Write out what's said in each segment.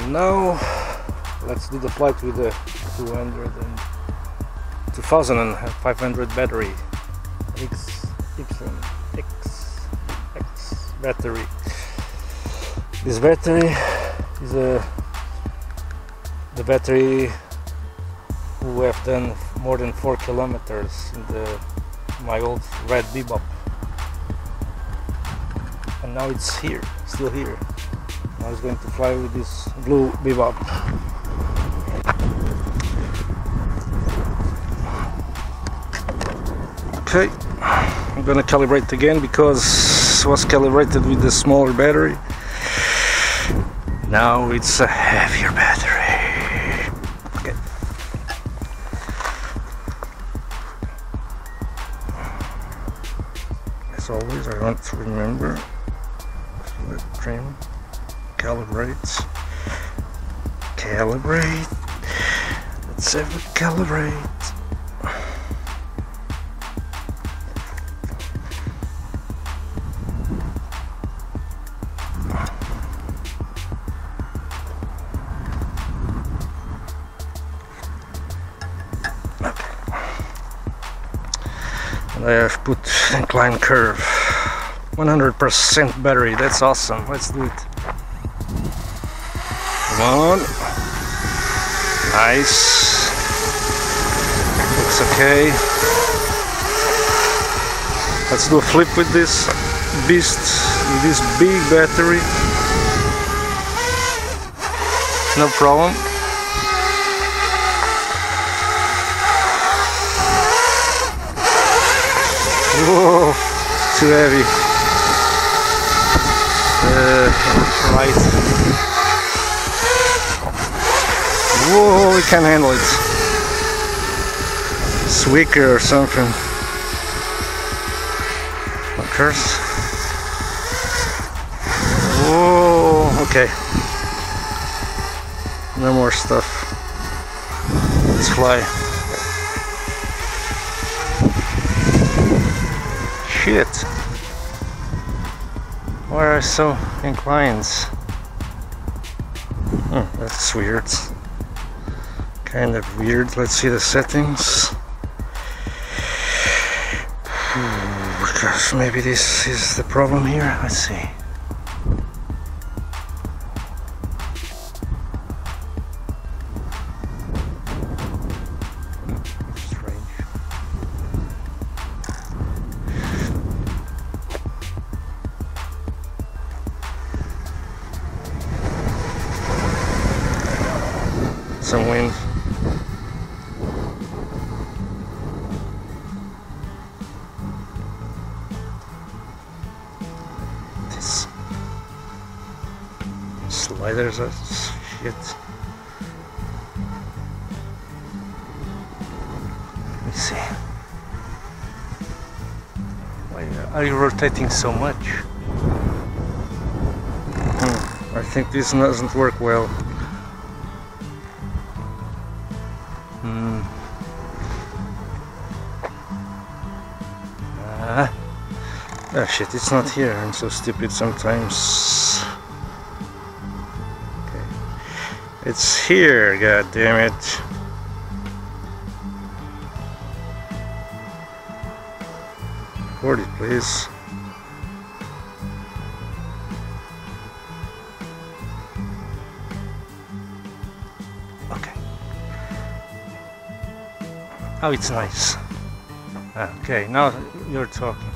And now let's do the flight with the 2500 battery, X battery. This battery is the battery who have done more than 4 kilometers in my old red Bebop, and now it's here, still here. I was going to fly with this blue Bebop. Okay, I'm gonna calibrate again because it was calibrated with the smaller battery. Now it's a heavier battery. Okay. As always, I want to remember the trim. Calibrate. Let's have a calibrate. Okay. And I have put incline curve. 100% battery. That's awesome. Let's do it. Come on. Nice. Looks okay. Let's do a flip with this beast, with this big battery. No problem. Whoa, too heavy. Right. Whoa, we can't handle it. It's weaker or something. Of course. Whoa, okay. No more stuff. Let's fly. Shit. Why are so inclined? Oh, that's weird. Kind of weird. Let's see the settings. Because maybe this is the problem here. Let's see. Strange. Some wind. Sliders are shit. Let me see. Why are you rotating so much? I think this doesn't work well. Oh shit, it's not here. I'm so stupid sometimes. Okay. It's here, god damn it. Record it, please. Okay. Oh, it's nice. Okay, now you're talking.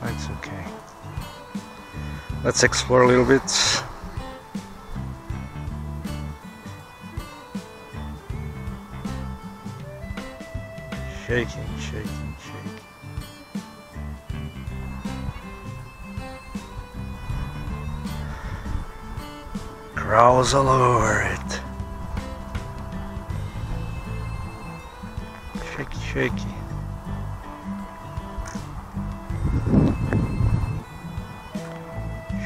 That's okay. Let's explore a little bit. Shaking, shaking, shaking. Crawls all over it. Shaky, shaky.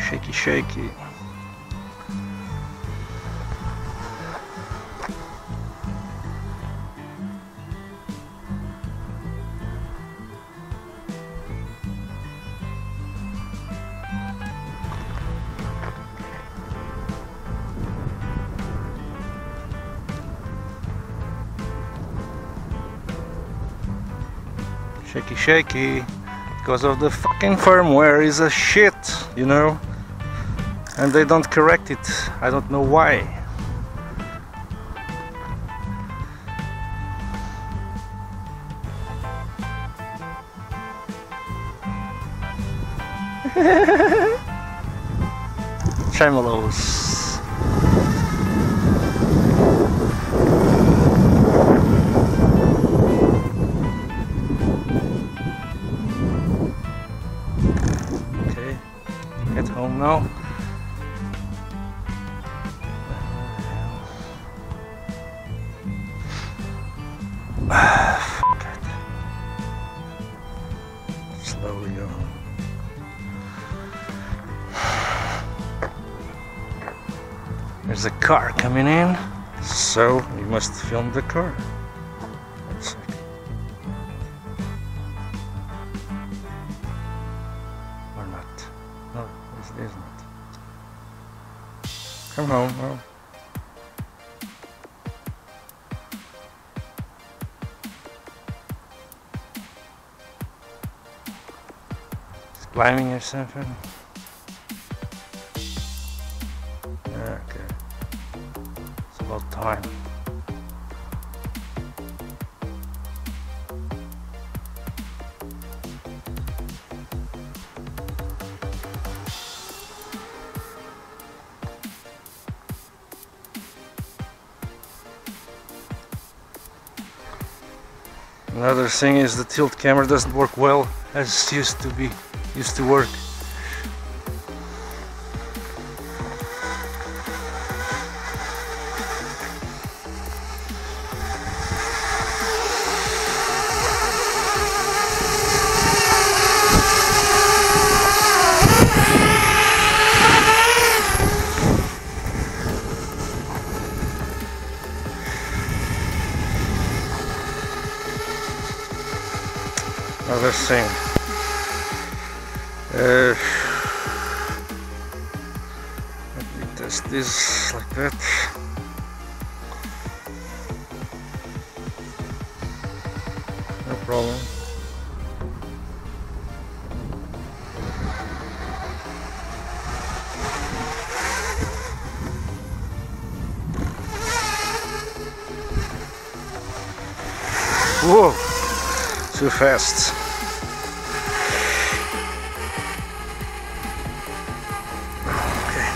Shaky, shaky. Shaky shaky. Because of the fucking firmware is a shit, you know? And they don't correct it. I don't know why. Tremolos. Okay, get home now. Fuck it. Slowly go home. There's a car coming in, so we must film the car. One second. Or not. No, it is not. Come home, no. It's climbing or something. Okay. It's about time. Another thing is the tilt camera doesn't work well as it used to work. Another thing. Let me test this like that. No problem. Whoa! Too fast. Okay.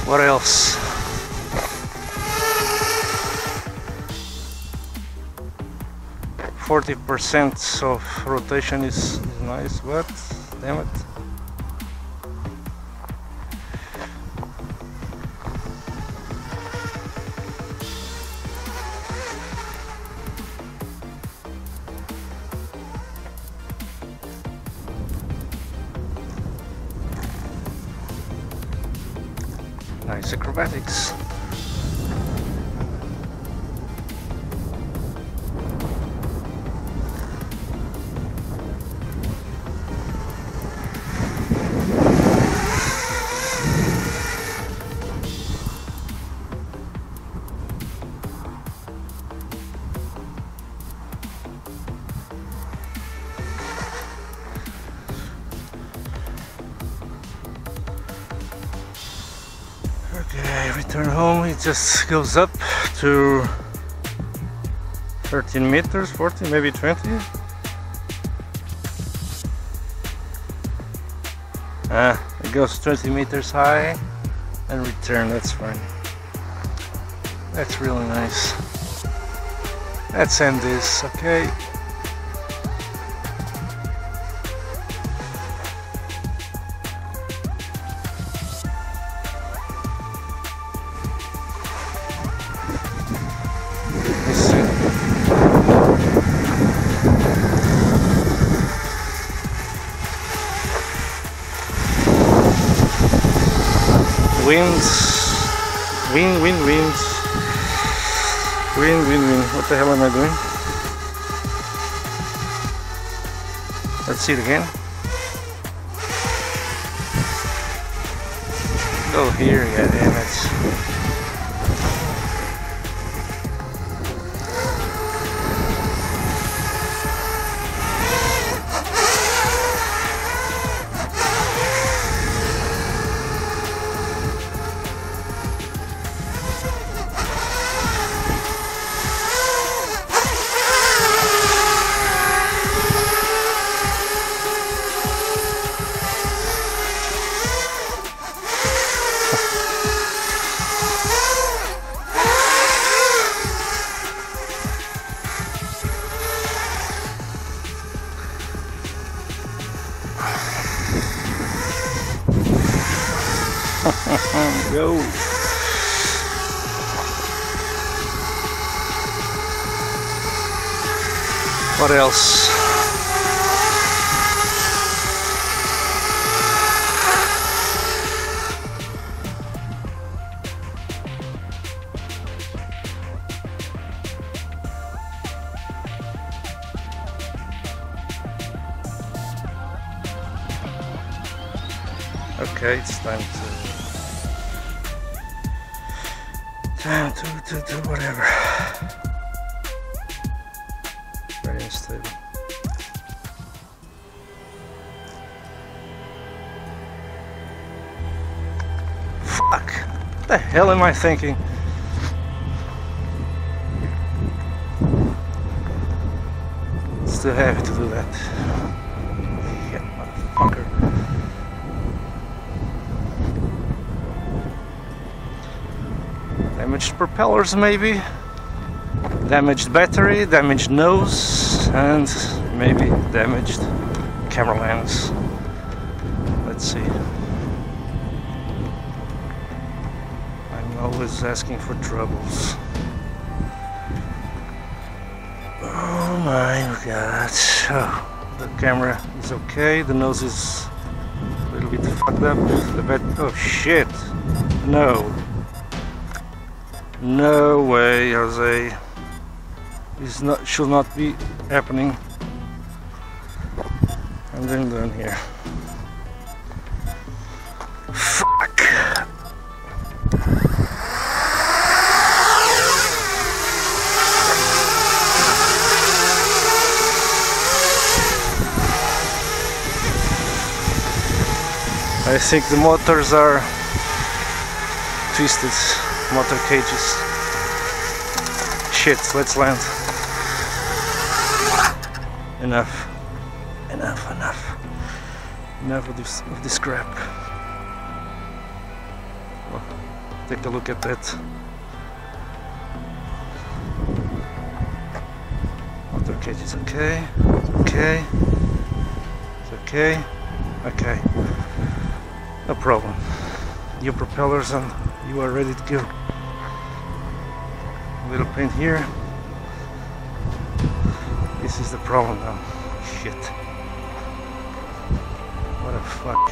What else? %40 of rotation is nice, but damn it. Nice acrobatics. Okay, return home. It just goes up to 13 meters, 14, maybe 20. It goes 20 meters high and return. That's fine. That's really nice. Let's end this, okay? Wind. What the hell am I doing? Let's see it again. Go here, yeah, damn it. What else? Okay, it's time to do whatever. Very unstable. Fuck! What the hell am I thinking? Still have to do that. Shit, motherfucker. Damaged propellers maybe, damaged battery, damaged nose, and maybe damaged camera lens. Let's see. I'm always asking for troubles. Oh my god. Oh, the camera is okay, the nose is a little bit fucked up. Oh shit. No. No way, Jose. This should not be happening. I'm done here. Fuck. I think the motors are twisted. Motor cages. Shit, let's land. Enough. Enough of this crap. Well, take a look at that. Motor cage is okay. Okay. It's okay. Okay. No problem. Your propellers and you are ready to go. A little pain here. This is the problem now. Shit. What the fuck.